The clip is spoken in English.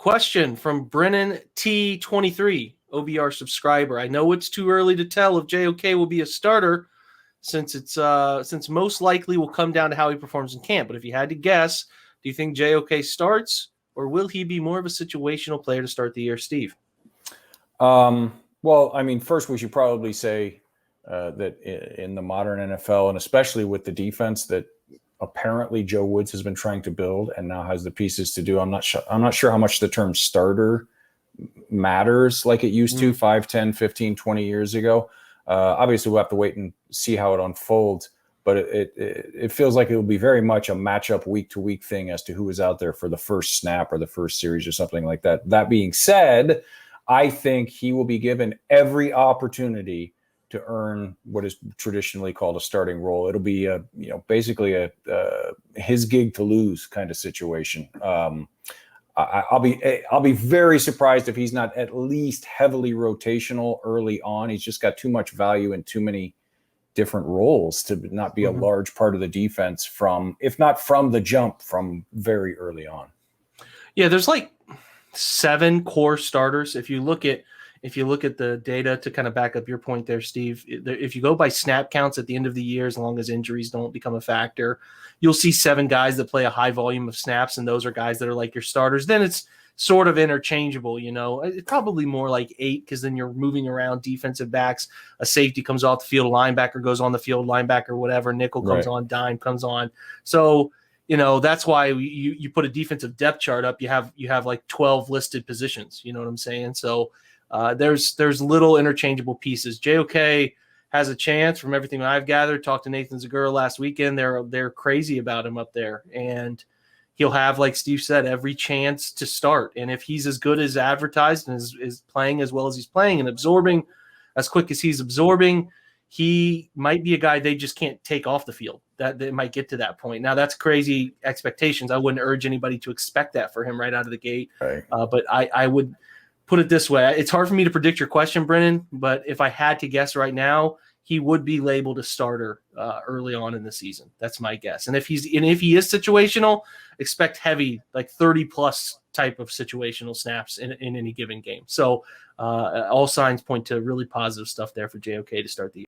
Question from Brennan T23, OBR subscriber. I know it's too early to tell if JOK will be a starter since most likely will come down to how he performs in camp. But if you had to guess, do you think JOK starts or will he be more of a situational player to start the year, Steve? Well, I mean, first we should probably say that in the modern NFL, and especially with the defense that apparently Joe Woods has been trying to build and now has the pieces to do, I'm not sure how much the term starter matters like it used to 5, 10, 15, 20 years ago. Obviously, we'll have to wait and see how it unfolds, but it feels like it will be very much a matchup week-to-week thing as to who is out there for the first snap or the first series or something like that. That being said, I think he will be given every opportunity to earn what is traditionally called a starting role. It'll be basically a his gig to lose kind of situation. I'll be very surprised if he's not at least heavily rotational early on. He's just got too much value in too many different roles to not be a large part of the defense from, if not from the jump, from very early on. Yeah, there's like 7 core starters. If you look at the data to kind of back up your point there, Steve, if you go by snap counts at the end of the year, as long as injuries don't become a factor, you'll see 7 guys that play a high volume of snaps, and those are guys that are like your starters. Then it's sort of interchangeable, It's probably more like 8 because then you're moving around defensive backs. A safety comes off the field, a linebacker goes on the field, linebacker, whatever, nickel comes on, dime comes on. So that's why you put a defensive depth chart up. You have like 12 listed positions. You know what I'm saying? So there's little interchangeable pieces. JOK has a chance from everything I've gathered. Talked to Nathan Zagura last weekend. They're crazy about him up there, and he'll have, like Steve said, every chance to start. And if he's as good as advertised and is playing as well as he's playing and absorbing as quick as he's absorbing, he might be a guy they just can't take off the field. That they might get to that point. Now, that's crazy expectations. I wouldn't urge anybody to expect that for him right out of the gate. Right. But I would put it this way. It's hard for me to predict your question, Brennan, but if I had to guess right now, he would be labeled a starter early on in the season. That's my guess. And if he is situational, expect heavy, like 30-plus type of situational snaps in any given game. So all signs point to really positive stuff there for JOK to start the year.